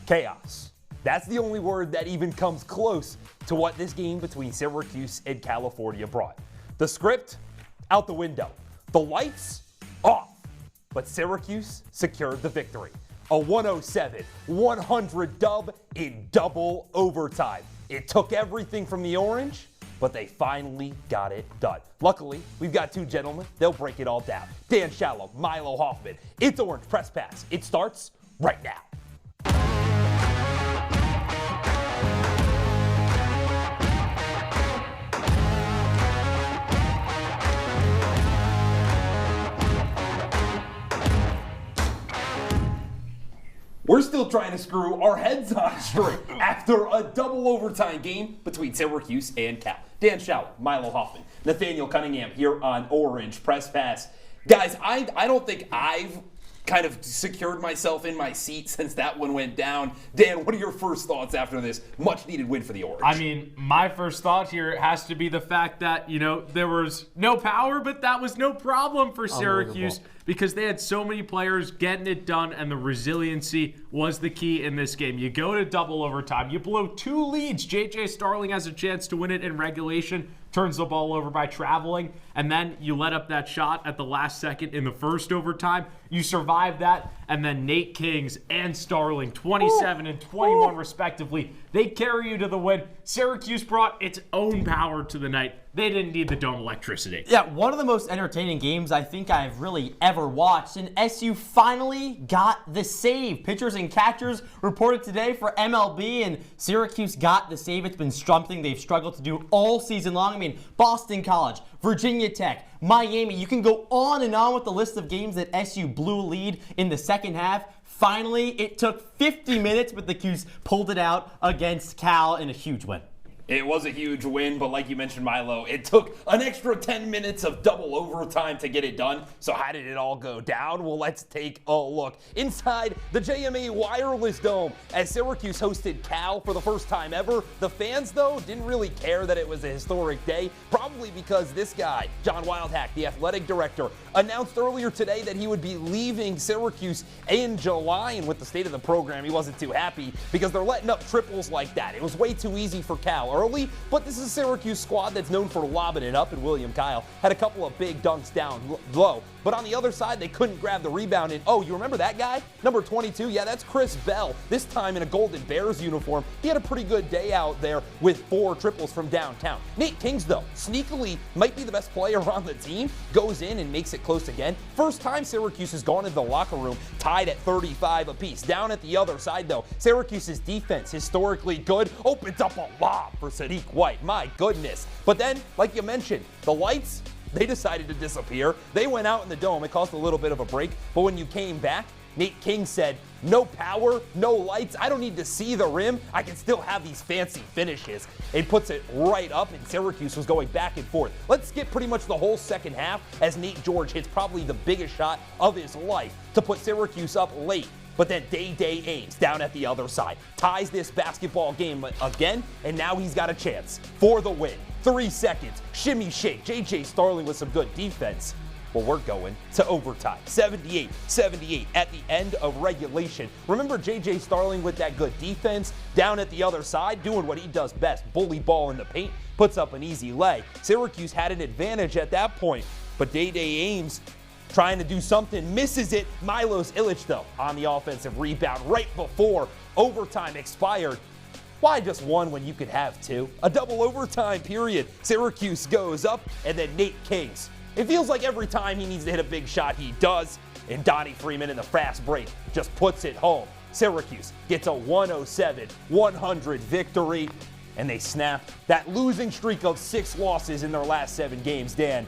Chaos. That's the only word that even comes close to what this game between Syracuse and California brought. The script, out the window. The lights, off. But Syracuse secured the victory. A 107-100 dub in double overtime. It took everything from the Orange, but they finally got it done. Luckily, we've got two gentlemen. They'll break it all down. Dan Shalam, Milo Hoffman. It's Orange Press Pass. It starts right now. We're still trying to screw our heads on straight after a double overtime game between Syracuse and Cal. Dan Shalam, Milo Hoffman, Nathaniel Cunningham here on Orange Press Pass. Guys, I don't think I've kind of secured myself in my seat since that one went down. Dan, what are your first thoughts after this much-needed win for the Orange? I mean, my first thought here has to be the fact that, there was no power, but that was no problem for Syracuse because they had so many players getting it done, and the resiliency was the key in this game. You go to double overtime. You blow 2 leads. J.J. Starling has a chance to win it in regulation, turns the ball over by traveling, and then you let up that shot at the last second in the first overtime. You survive that, and then Nate Kings and Starling, 27 and 21 respectively, they carry you to the win. Syracuse brought its own power to the night. They didn't need the dome electricity. Yeah, one of the most entertaining games I think I've really ever watched, and SU finally got the save. Pitchers and catchers reported today for MLB, and Syracuse got the save. It's been something they've struggled to do all season long. I mean, Boston College, Virginia Tech, Miami. You can go on and on with the list of games that SU blew a lead in the second half. Finally, it took 50 minutes, but the Cuse pulled it out against Cal in a huge win. It was a huge win, but like you mentioned, Milo, it took an extra 10 minutes of double overtime to get it done. So how did it all go down? Well, let's take a look inside the JMA Wireless Dome as Syracuse hosted Cal for the first time ever. The fans, though, didn't really care that it was a historic day, probably because this guy, John Wildhack, the athletic director, announced earlier today that he would be leaving Syracuse in July, and with the state of the program, he wasn't too happy because they're letting up triples like that. It was way too easy for Cal early, but this is a Syracuse squad that's known for lobbing it up, and William Kyle had a couple of big dunks down low. But on the other side, they couldn't grab the rebound. And oh, you remember that guy? Number 22? Yeah, that's Chris Bell. This time in a Golden Bears uniform. He had a pretty good day out there with 4 triples from downtown. Nate Kings, though, sneakily might be the best player on the team. Goes in and makes it close again. First time Syracuse has gone into the locker room tied at 35 apiece. Down at the other side, though, Syracuse's defense, historically good, opens up a lob for Sadiq White. My goodness. But then, like you mentioned, the lights, they decided to disappear. They went out in the dome. It caused a little bit of a break. But when you came back, Nate King said, no power, no lights. I don't need to see the rim. I can still have these fancy finishes. It puts it right up, and Syracuse was going back and forth. Let's skip pretty much the whole second half as Nate George hits probably the biggest shot of his life to put Syracuse up late. But then Day Ames down at the other side ties this basketball game again, and now he's got a chance for the win. 3 seconds, shimmy shake. J.J. Starling with some good defense. Well, we're going to overtime. 78-78 at the end of regulation. Remember J.J. Starling with that good defense down at the other side, doing what he does best, bully ball in the paint, puts up an easy lay. Syracuse had an advantage at that point, but Day Ames trying to do something, misses it. Milos Illich, though, on the offensive rebound right before overtime expired. Why just one when you could have 2? A double overtime period. Syracuse goes up, and then Nate Kings. It feels like every time he needs to hit a big shot, he does. And Donnie Freeman in the fast break just puts it home. Syracuse gets a 107-100 victory, and they snap that losing streak of 6 losses in their last 7 games. Dan,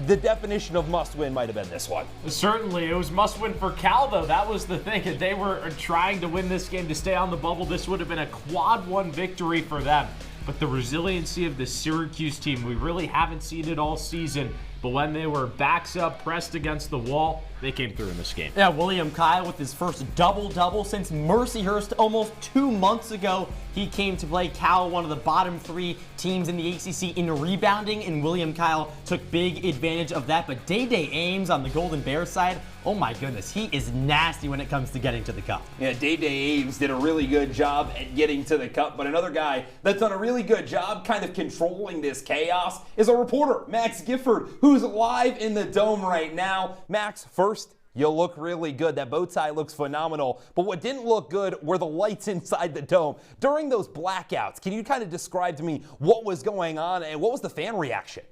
the definition of must-win might have been this one. Certainly. It was must-win for Cal, though. That was the thing. If they were trying to win this game to stay on the bubble, this would have been a quad-1 victory for them. But the resiliency of the Syracuse team, we really haven't seen it all season. but when they were backs up, pressed against the wall, they came through in this game. Yeah, William Kyle with his first double-double since Mercyhurst almost 2 months ago. He came to play Cal, one of the bottom 3 teams in the ACC in rebounding, and William Kyle took big advantage of that. But Day-Day Ames on the Golden Bears side, oh my goodness, he is nasty when it comes to getting to the cup. Yeah, Day-Day Ames did a really good job at getting to the cup, but another guy that's done a really good job kind of controlling this chaos is a reporter, Max Gifford, who's live in the Dome right now. Max, first, you look really good. That bow tie looks phenomenal. But what didn't look good were the lights inside the Dome. During those blackouts, can you kind of describe to me what was going on and what was the fan reaction?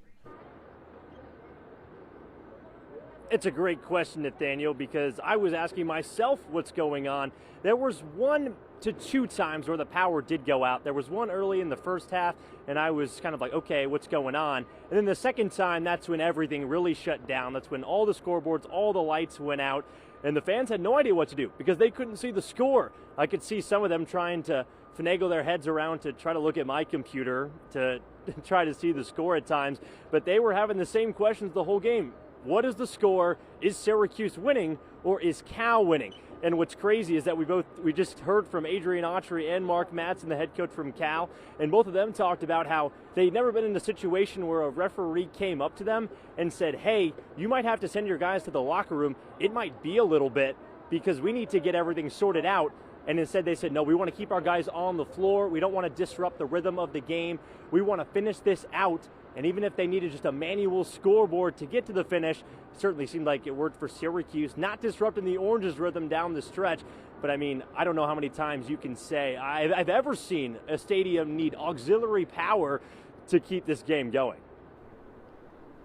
It's a great question, Nathaniel, because I was asking myself what's going on. There was 1 to 2 times where the power did go out. There was one early in the first half, and I was kind of like, okay, what's going on? And then the second time, that's when everything really shut down. That's when all the scoreboards, all the lights went out, and the fans had no idea what to do because they couldn't see the score. I could see some of them trying to finagle their heads around to try to look at my computer to try to see the score at times, but they were having the same questions the whole game. What is the score? Is Syracuse winning or is Cal winning? And what's crazy is that we just heard from Adrian Autry and Mark Madsen, the head coach from Cal, and both of them talked about how they'd never been in a situation where a referee came up to them and said, hey, you might have to send your guys to the locker room. It might be a little bit because we need to get everything sorted out. And instead they said, no, we want to keep our guys on the floor. We don't want to disrupt the rhythm of the game. We want to finish this out. And even if they needed just a manual scoreboard to get to the finish, it certainly seemed like it worked for Syracuse, not disrupting the Orange's rhythm down the stretch. But I mean, I don't know how many times you can say I've ever seen a stadium need auxiliary power to keep this game going.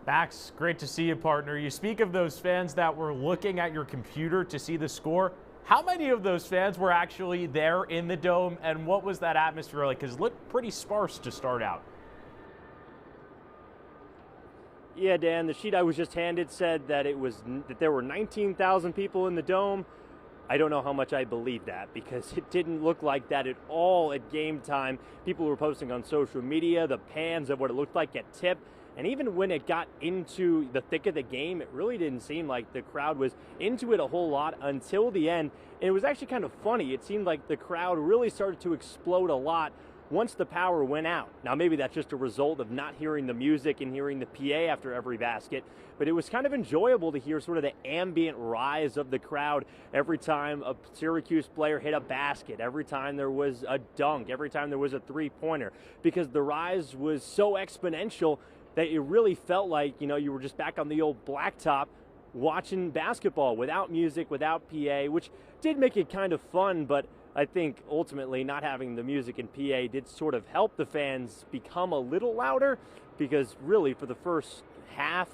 Max, great to see you, partner. You speak of those fans that were looking at your computer to see the score. How many of those fans were actually there in the Dome, and what was that atmosphere like? Because it looked pretty sparse to start out. Yeah, Dan, the sheet I was just handed said that there were 19,000 people in the Dome. I don't know how much I believe that because it didn't look like that at all at game time. People were posting on social media the pans of what it looked like at tip. And even when it got into the thick of the game, it really didn't seem like the crowd was into it a whole lot until the end. And it was actually kind of funny. It seemed like the crowd really started to explode a lot once the power went out. Now, maybe that's just a result of not hearing the music and hearing the PA after every basket, but it was kind of enjoyable to hear sort of the ambient rise of the crowd every time a Syracuse player hit a basket, every time there was a dunk, every time there was a three-pointer, because the rise was so exponential that it really felt like, you know, you were just back on the old blacktop watching basketball without music, without PA, which did make it kind of fun, but I think ultimately not having the music and PA did sort of help the fans become a little louder because really for the first half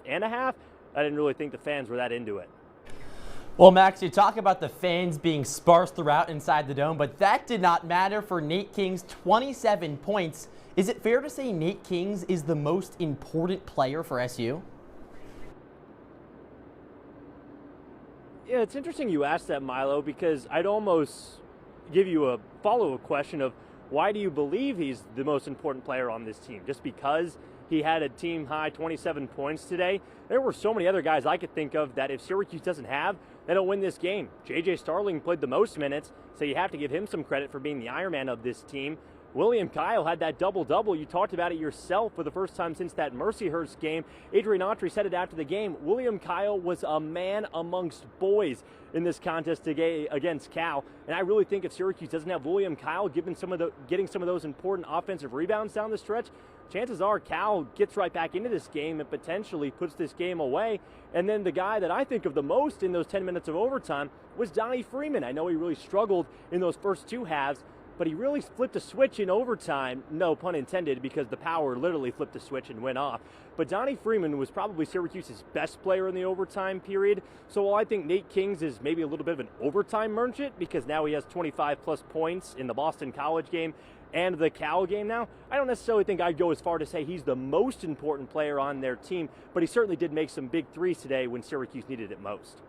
and a half, I didn't really think the fans were that into it. Well, Max, you talk about the fans being sparse throughout inside the Dome, but that did not matter for Nate King's 27 points. Is it fair to say Nate Kings is the most important player for SU? Yeah, it's interesting you asked that, Milo, because I'd almost give you a follow-up question of why do you believe he's the most important player on this team? Just because he had a team-high 27 points today? There were so many other guys I could think of that if Syracuse doesn't have, they don't win this game. J.J. Starling played the most minutes, so you have to give him some credit for being the Iron Man of this team. William Kyle had that double-double. You talked about it yourself for the first time since that Mercyhurst game. Adrian Autry said it after the game. William Kyle was a man amongst boys in this contest against Cal. And I really think if Syracuse doesn't have William Kyle getting some of those important offensive rebounds down the stretch, chances are Cal gets right back into this game and potentially puts this game away. And then the guy that I think of the most in those 10 minutes of overtime was Donnie Freeman. I know he really struggled in those first two halves, but he really flipped a switch in overtime, no pun intended, because the power literally flipped a switch and went off. But Donnie Freeman was probably Syracuse's best player in the overtime period. So while I think Nate Kings is maybe a little bit of an overtime merchant, because now he has 25-plus points in the Boston College game and the Cal game now, I don't necessarily think I'd go as far to say he's the most important player on their team, but he certainly did make some big threes today when Syracuse needed it most.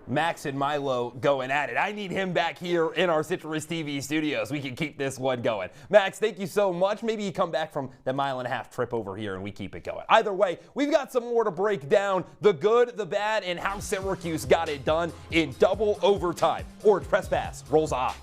Max and Milo going at it. I need him back here in our CitrusTV studios. We can keep this one going. Max, thank you so much. Maybe you come back from the mile-and-a-half trip over here and we keep it going. Either way, we've got some more to break down. The good, the bad, and how Syracuse got it done in double overtime. Orange Press Pass rolls on.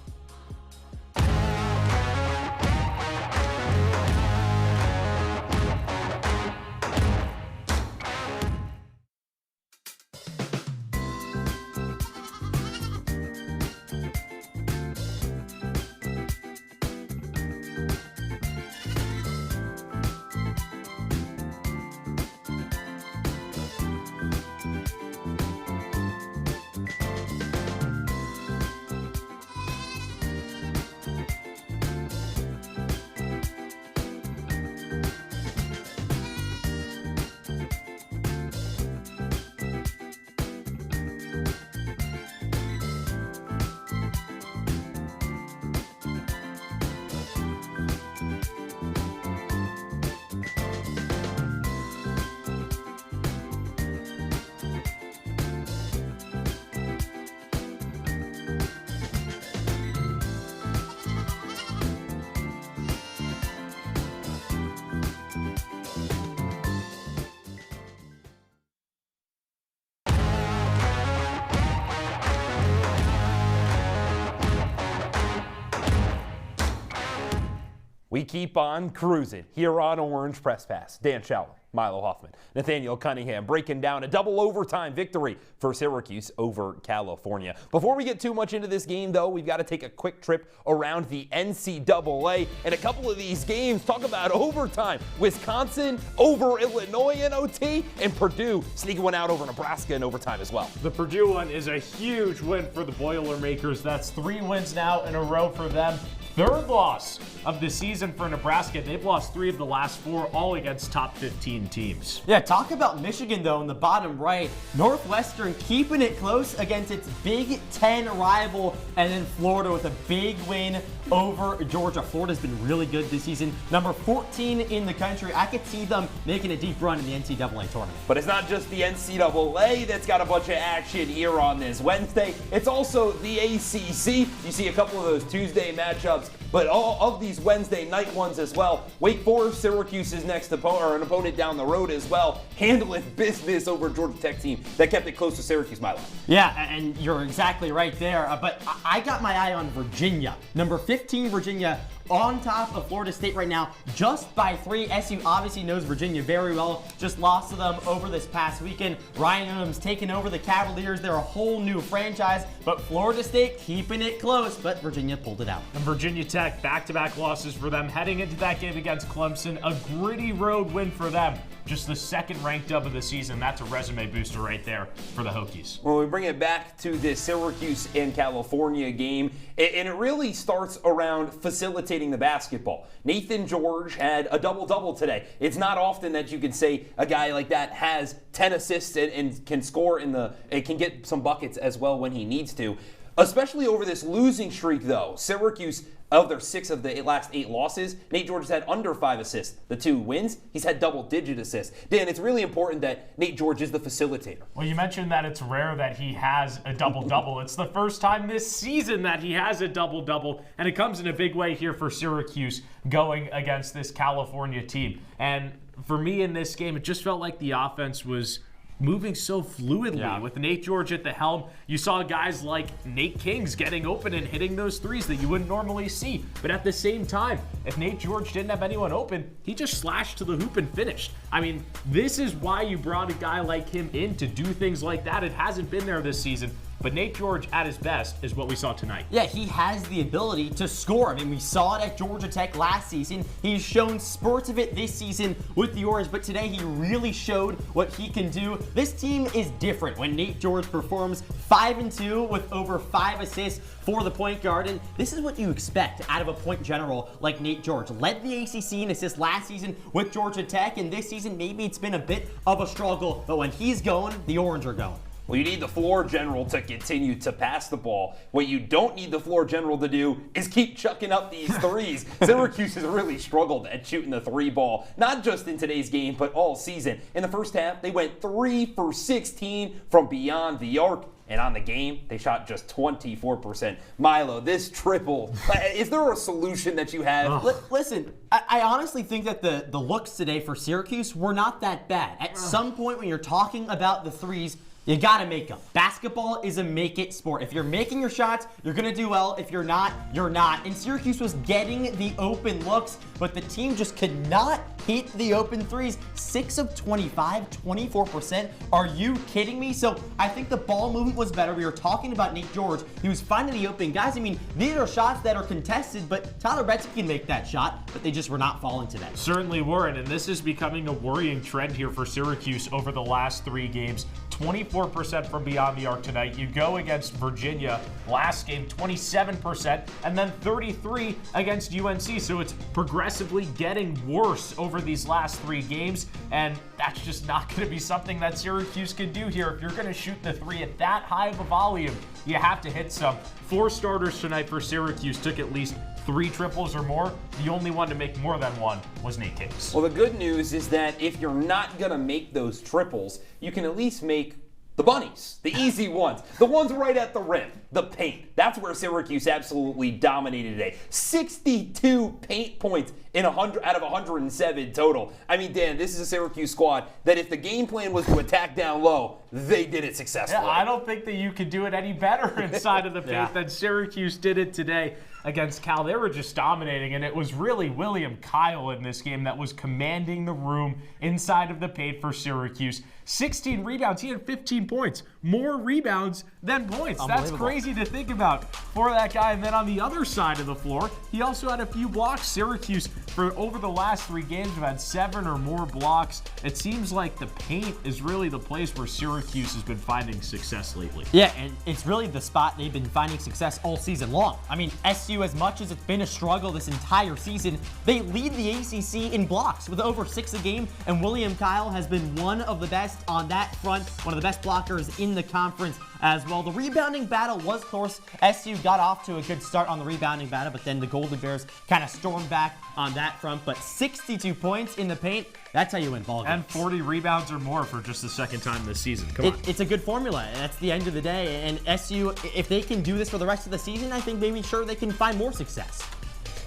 We keep on cruising here on Orange Press Pass. Dan Shalam, Milo Hoffman, Nathaniel Cunningham breaking down a double overtime victory for Syracuse over California. Before we get too much into this game, though, we've got to take a quick trip around the NCAA and a couple of these games. Talk about overtime. Wisconsin over Illinois in OT, and Purdue sneaking one out over Nebraska in overtime as well. The Purdue one is a huge win for the Boilermakers. That's 3 wins now in a row for them. 3rd loss of the season for Nebraska. They've lost 3 of the last 4, all against top 15 teams. Yeah, talk about Michigan, though, in the bottom right. Northwestern keeping it close against its Big Ten rival, and then Florida with a big win over Georgia. Florida's been really good this season. Number 14 in the country. I could see them making a deep run in the NCAA tournament. But it's not just the NCAA that's got a bunch of action here on this Wednesday. It's also the ACC. You see a couple of those Tuesday matchups, but all of these Wednesday night ones as well. Wake Forest, Syracuse's next opponent, or an opponent down the road as well, handling business over Georgia Tech team that kept it close to Syracuse, Milo. Yeah, and you're exactly right there. But I got my eye on Virginia. Number 15, Virginia, on top of Florida State right now, just by 3. SU obviously knows Virginia very well. Just lost to them over this past weekend. Ryan Adams taking over the Cavaliers. They're a whole new franchise, but Florida State keeping it close, but Virginia pulled it out. And Virginia Tech, back-to-back losses for them. Heading into that game against Clemson, a gritty road win for them. Just the 2nd ranked dub of the season. That's a resume booster right there for the Hokies. When we bring it back to this Syracuse and California game, and it really starts around facilitating the basketball. Nathan George had a double-double today. It's not often that you can say a guy like that has 10 assists and can score and can get some buckets as well when he needs to. Especially over this losing streak, though. Syracuse, of their 6 of the last 8 losses, Nate George has had under 5 assists. The 2 wins, he's had double-digit assists. Dan, it's really important that Nate George is the facilitator. Well, you mentioned that it's rare that he has a double-double. It's the first time this season that he has a double-double, and it comes in a big way here for Syracuse going against this California team. And for me in this game, it just felt like the offense was moving so fluidly with Nate George at the helm. You saw guys like Nate Kings getting open and hitting those threes that you wouldn't normally see. But at the same time, if Nate George didn't have anyone open, he just slashed to the hoop and finished. I mean, this is why you brought a guy like him in to do things like that. It hasn't been there this season. But Nate George at his best is what we saw tonight. Yeah, he has the ability to score. I mean, we saw it at Georgia Tech last season. He's shown spurts of it this season with the Orange, but today he really showed what he can do. This team is different when Nate George performs 5-2 with over 5 assists for the point guard. And this is what you expect out of a point general like Nate George. Led the ACC in assists last season with Georgia Tech, and this season maybe it's been a bit of a struggle, but when he's going, the Orange are going. Well, you need the floor general to continue to pass the ball. What you don't need the floor general to do is keep chucking up these threes. Syracuse has really struggled at shooting the 3 ball, not just in today's game, but all season. In the first half, they went 3 for 16 from beyond the arc. and on the game, they shot just 24%. Milo, this triple, is there a solution that you have? Listen, I honestly think that the looks today for Syracuse were not that bad. At some point when you're talking about the threes, you gotta make them. Basketball is a make-it sport. If you're making your shots, you're gonna do well. If you're not, you're not. And Syracuse was getting the open looks, but the team just could not hit the open threes. 6 of 25, 24%. Are you kidding me? So I think the ball movement was better. We were talking about Nate George. He was finding the open guys. I mean, these are shots that are contested, but Tyler Betsy can make that shot, but they just were not falling today. Certainly weren't, and this is becoming a worrying trend here for Syracuse over the last 3 games. 24% from beyond the arc tonight. You go against Virginia last game, 27%, and then 33 against UNC. So it's progressively getting worse over these last 3 games, and that's just not going to be something that Syracuse can do here. If you're going to shoot the 3 at that high of a volume, you have to hit some. 4 starters tonight for Syracuse took at least 3 triples or more. The only one to make more than 1 was Nate Case. Well, the good news is that if you're not going to make those triples, you can at least make the bunnies, the easy ones, the ones right at the rim, the paint. That's where Syracuse absolutely dominated today. 62 paint points in 100 out of 107 total. I mean, Dan, this is a Syracuse squad that if the game plan was to attack down low, they did it successfully. Yeah, I don't think that you could do it any better inside of the paint than Syracuse did it today against Cal. They were just dominating, and it was really William Kyle in this game that was commanding the room inside of the paint for Syracuse. 16 rebounds. He had 15 points. More rebounds than points. That's crazy to think about for that guy. And then on the other side of the floor, he also had a few blocks. Syracuse, for over the last 3 games, have had 7 or more blocks. It seems like the paint is really the place where Syracuse has been finding success lately. Yeah, and it's really the spot they've been finding success all season long. I mean, SU, as much as it's been a struggle this entire season, they lead the ACC in blocks with over 6 a game, and William Kyle has been one of the best on that front, one of the best blockers in the conference as well. The rebounding battle was close. SU got off to a good start on the rebounding battle, but then the Golden Bears kind of stormed back on that front. But 62 points in the paint, that's how you win ball games. And 40 rebounds or more for just the second time this season. Come on. It's a good formula, and that's the end of the day. And SU, if they can do this for the rest of the season, I think maybe sure they can find more success.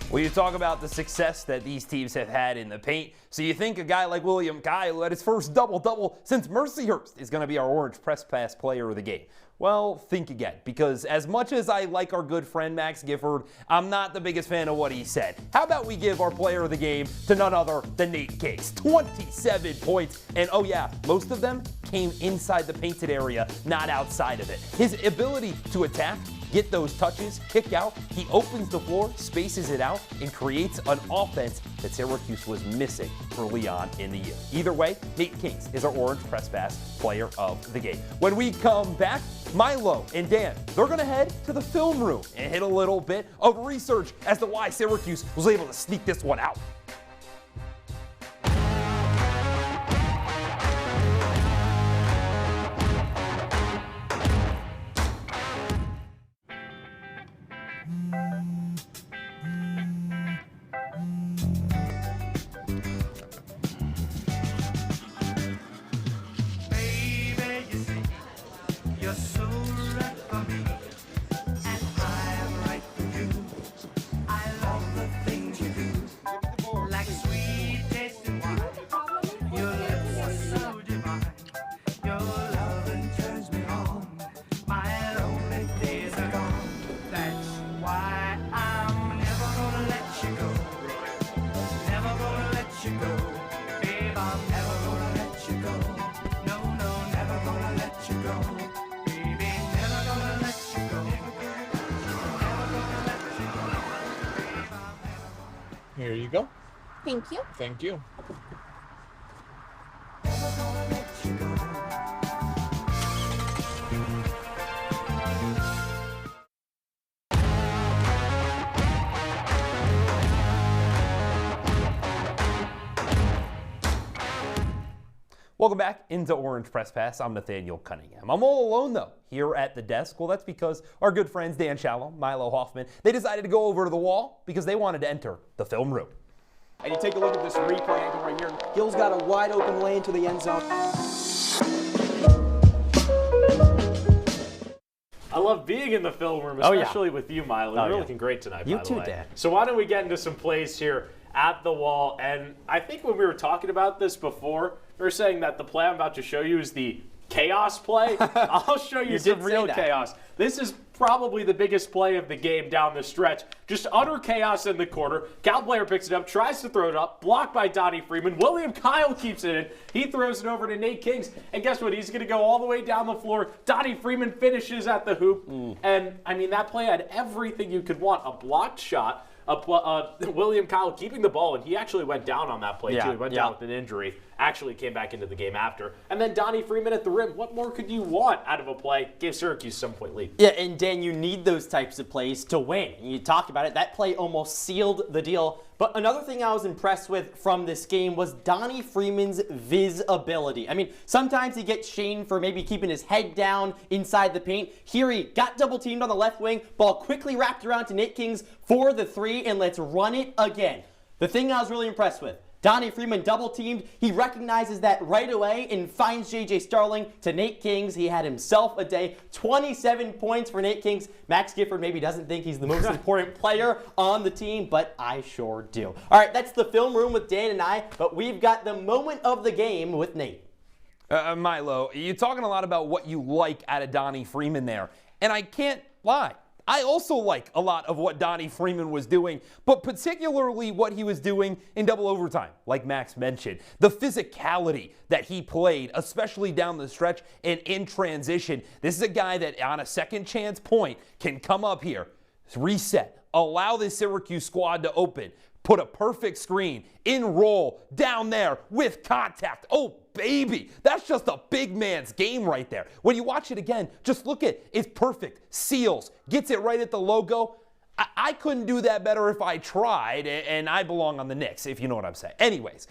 Well, you talk about the success that these teams have had in the paint. So you think a guy like William Kyle, who had his first double-double since Mercyhurst, is going to be our Orange Press Pass player of the game. Well, think again, because as much as I like our good friend Max Gifford, I'm not the biggest fan of what he said. How about we give our player of the game to none other than Nate Case? 27 points, and oh yeah, most of them came inside the painted area, not outside of it. His ability to attack, get those touches, kick out, he opens the floor, spaces it out, and creates an offense that Syracuse was missing early on in the year. Either way, Nate Case is our Orange Press Pass player of the game. When we come back, Milo and Dan, they're going to head to the film room and hit a little bit of research as to why Syracuse was able to sneak this one out. Here you go. Thank you. Thank you. Welcome back into Orange Press Pass. I'm Nathaniel Cunningham. I'm all alone, though, here at the desk. Well, that's because our good friends Dan Shalam, Milo Hoffman, they decided to go over to the wall because they wanted to enter the film room. And you take a look at this replay angle right here. Gill's got a wide open lane to the end zone. I love being in the film room, Oh, yeah. especially with you, Milo. You're yeah. looking great tonight, You by the too, way. Dan. So why don't we get into some plays here at the wall? And I think when we were talking about this before, we were saying that the play I'm about to show you is the chaos play. I'll show you some did say real that. chaos. This is probably the biggest play of the game down the stretch. Just utter chaos in the corner. Cal player picks it up, tries to throw it up, blocked by Donnie Freeman. William Kyle keeps it in. He throws it over to Nate Kings. And guess what? He's going to go all the way down the floor. Donnie Freeman finishes at the hoop. And, I mean, that play had everything you could want. A blocked shot. William Kyle keeping the ball, and he actually went down on that play, too. He went down with an injury. Actually came back into the game after. And then Donnie Freeman at the rim. What more could you want out of a play? Gave Syracuse a 7-point lead. Yeah, and Dan, you need those types of plays to win. You talked about it. That play almost sealed the deal. But another thing I was impressed with from this game was Donnie Freeman's visibility. I mean, sometimes he gets shamed for maybe keeping his head down inside the paint. Here he got double teamed on the left wing. Ball quickly wrapped around to Nate Kings for the 3, and let's run it again. The thing I was really impressed with, Donnie Freeman double teamed. He recognizes that right away and finds J.J. Starling to Nate Kings. He had himself a day. 27 points for Nate Kings. Max Gifford maybe doesn't think he's the most important player on the team, but I sure do. All right, that's the film room with Dan and I, but we've got the moment of the game with Nate. Milo, you're talking a lot about what you like out of Donnie Freeman there, and I can't lie. I also like a lot of what Donnie Freeman was doing, but particularly what he was doing in double overtime, like Max mentioned. The physicality that he played, especially down the stretch and in transition. This is a guy that on a second chance point can come up here, reset, allow this Syracuse squad to open, put a perfect screen, in roll, down there with contact. Oh, baby, that's just a big man's game right there. When you watch it again, just look at it's perfect. Seals, gets it right at the logo. I couldn't do that better if I tried, and I belong on the Knicks, if you know what I'm saying. Anyways,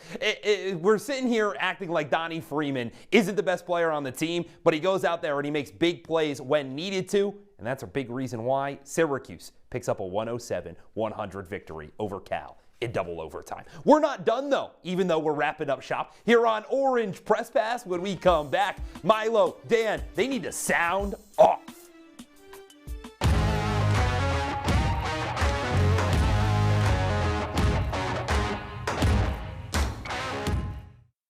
we're sitting here acting like Donnie Freeman isn't the best player on the team, but he goes out there and he makes big plays when needed to, and that's a big reason why Syracuse picks up a 107-100 victory over Cal in double overtime. We're not done, though, even though we're wrapping up shop here on Orange Press Pass. When we come back, Milo, Dan, they need to sound off.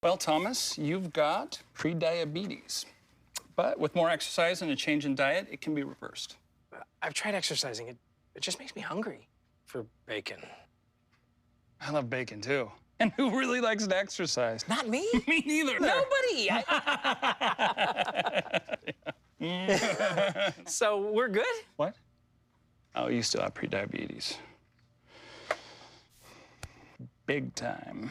Well, Thomas, you've got pre-diabetes. But with more exercise and a change in diet, it can be reversed. I've tried exercising. It just makes me hungry for bacon. I love bacon, too. And who really likes to exercise? Not me. Me neither. Nobody. So we're good? What? Oh, you still have pre-diabetes. Big time.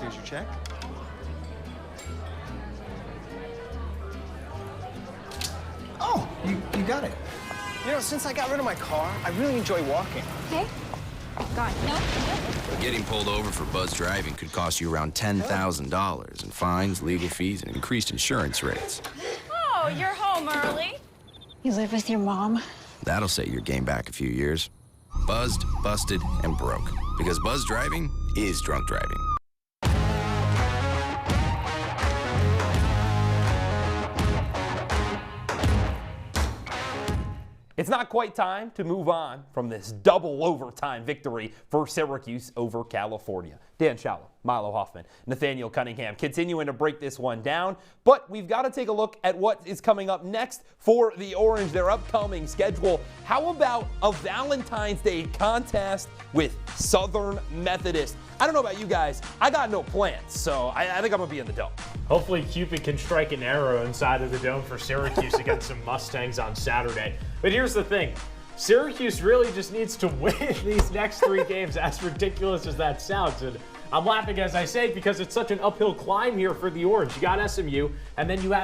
Here's your check. Oh, you got it. You know, since I got rid of my car, I really enjoy walking. Okay. God, no. Getting pulled over for buzz driving could cost you around $10,000 in fines, legal fees, and increased insurance rates. Oh, you're home early. You live with your mom? That'll set your game back a few years. Buzzed, busted, and broke. Because buzz driving is drunk driving. It's not quite time to move on from this double overtime victory for Syracuse over California. Dan Shalam, Milo Hoffman, Nathaniel Cunningham continuing to break this one down, but we've got to take a look at what is coming up next for the Orange, their upcoming schedule. How about a Valentine's Day contest with Southern Methodist? I don't know about you guys, I got no plans, so I think I'm going to be in the dome. Hopefully Cupid can strike an arrow inside of the dome for Syracuse against some Mustangs on Saturday. But here's the thing. Syracuse really just needs to win these next 3 games, as ridiculous as that sounds. And I'm laughing as I say because it's such an uphill climb here for the Orange. You got SMU, and then you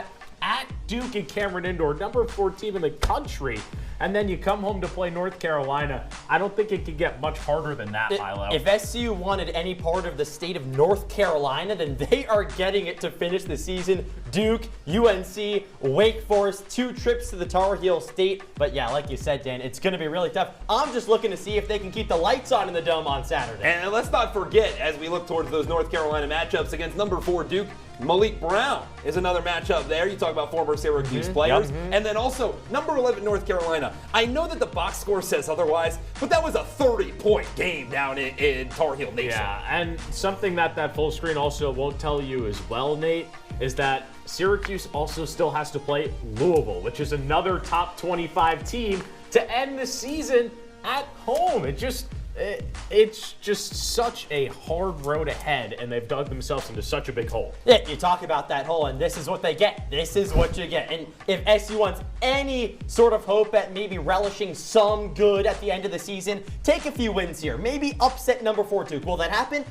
at Duke and Cameron Indoor, number 4 team in the country, and then you come home to play North Carolina. I don't think it could get much harder than that, Milo. If SU wanted any part of the state of North Carolina, then they are getting it to finish the season. Duke, UNC, Wake Forest, 2 trips to the Tar Heel State. But yeah, like you said, Dan, it's going to be really tough. I'm just looking to see if they can keep the lights on in the Dome on Saturday. And let's not forget, as we look towards those North Carolina matchups against number 4 Duke, Malik Brown is another matchup there. You talk about former Syracuse players. And then also, number 11 North Carolina. I know that the box score says otherwise, but that was a 30-point game down in Tar Heel Nation. Yeah, and something that full screen also won't tell you as well, Nate, is that Syracuse also still has to play Louisville, which is another top 25 team to end the season at home. It's just such a hard road ahead, and they've dug themselves into such a big hole. Yeah, you talk about that hole, and this is what they get. This is what you get. And if SU wants any sort of hope at maybe relishing some good at the end of the season, take a few wins here. Maybe upset number 4 Duke. Will that happen?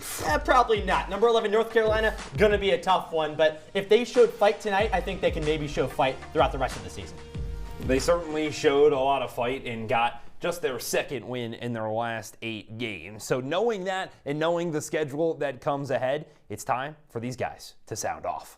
Probably not. Number 11 North Carolina, gonna be a tough one. But if they showed fight tonight, I think they can maybe show fight throughout the rest of the season. They certainly showed a lot of fight and got just their second win in their last 8 games. So knowing that and knowing the schedule that comes ahead, it's time for these guys to sound off.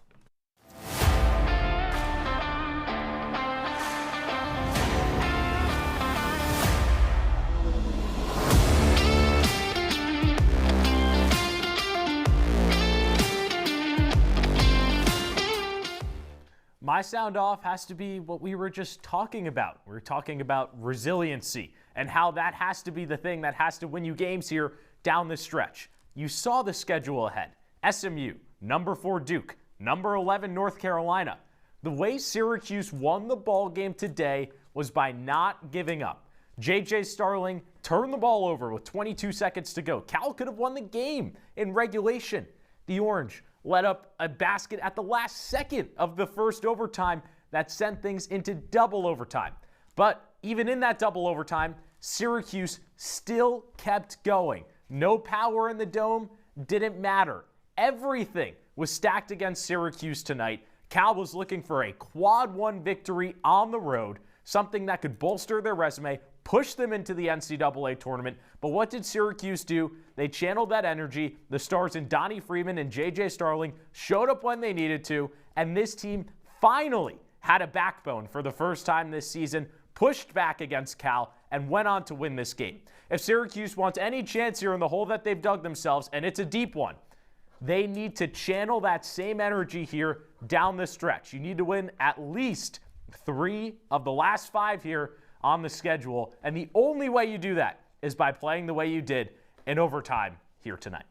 My sound off has to be what we were just talking about. We were talking about resiliency and how that has to be the thing that has to win you games here down the stretch. You saw the schedule ahead. SMU, number 4 Duke, number 11 North Carolina. The way Syracuse won the ball game today was by not giving up. J.J. Starling turned the ball over with 22 seconds to go. Cal could have won the game in regulation. The Orange let up a basket at the last second of the first overtime that sent things into double overtime. But even in that double overtime, Syracuse still kept going. No power in the Dome, didn't matter. Everything was stacked against Syracuse tonight. Cal was looking for a quad 1 victory on the road, something that could bolster their resume, push them into the NCAA tournament. But what did Syracuse do? They channeled that energy. The stars in Donnie Freeman and J.J. Starling showed up when they needed to, and this team finally had a backbone for the first time this season, pushed back against Cal, and went on to win this game. If Syracuse wants any chance here in the hole that they've dug themselves, and it's a deep one, they need to channel that same energy here down the stretch. You need to win at least 3 of the last 5 here on the schedule, and the only way you do that is by playing the way you did in overtime here tonight.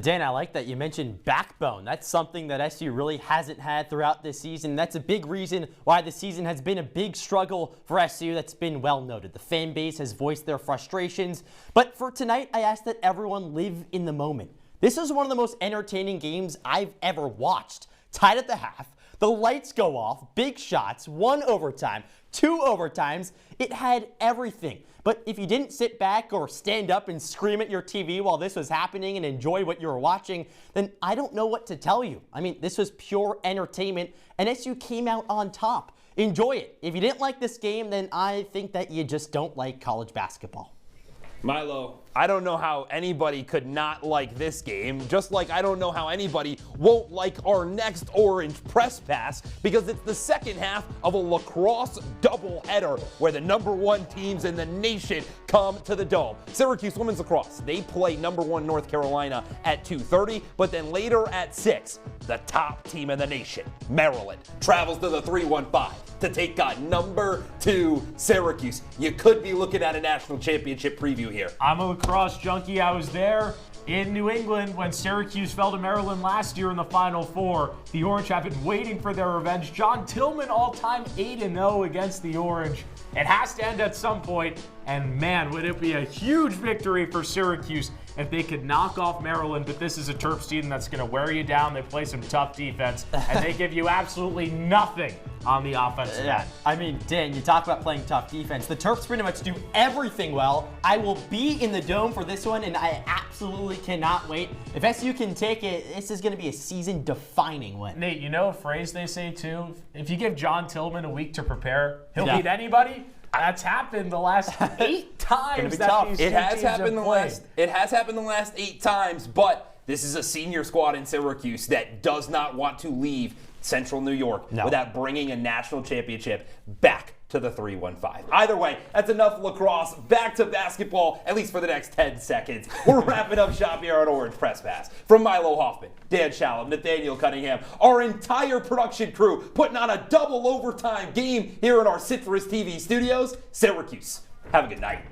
Dan, I like that you mentioned backbone. That's something that SU really hasn't had throughout this season. That's a big reason why the season has been a big struggle for SU. That's been well noted. The fan base has voiced their frustrations. But for tonight, I ask that everyone live in the moment. This is one of the most entertaining games I've ever watched. Tied at the half, the lights go off, big shots, 1 overtime, 2 overtimes. It had everything. But if you didn't sit back or stand up and scream at your TV while this was happening and enjoy what you were watching, then I don't know what to tell you. I mean, this was pure entertainment, and SU came out on top. Enjoy it. If you didn't like this game, then I think that you just don't like college basketball. Milo, I don't know how anybody could not like this game, just like I don't know how anybody won't like our next Orange press pass, because it's the second half of a lacrosse doubleheader where the number 1 teams in the nation come to the Dome. Syracuse women's lacrosse, they play number 1 North Carolina at 2:30, but then later at 6, the top team in the nation, Maryland, travels to the 315 to take on number 2 Syracuse. You could be looking at a national championship preview here. I'm a lacrosse junkie. I was there in New England when Syracuse fell to Maryland last year in the Final Four. The Orange have been waiting for their revenge. John Tillman all-time 8-0 against the Orange. It has to end at some point. And man, would it be a huge victory for Syracuse if they could knock off Maryland. But this is a Terps team that's going to wear you down. They play some tough defense, and they give you absolutely nothing on the offensive end. I mean, Dan, you talk about playing tough defense. The Terps pretty much do everything well. I will be in the Dome for this one, and I absolutely cannot wait. If SU can take it, this is going to be a season-defining win. Nate, you know a phrase they say too? If you give John Tillman a week to prepare, he'll beat anybody. That's happened the last 8 times that these It has teams happened have played. it has happened the last 8 times, but this is a senior squad in Syracuse that does not want to leave Central New York without bringing a national championship back to the 315. Either way, that's enough lacrosse. Back to basketball, at least for the next 10 seconds. We're wrapping up shop here on Orange Press Pass. From Milo Hoffman, Dan Shalam, Nathaniel Cunningham, our entire production crew putting on a double overtime game here in our CitrusTV studios. Syracuse, have a good night.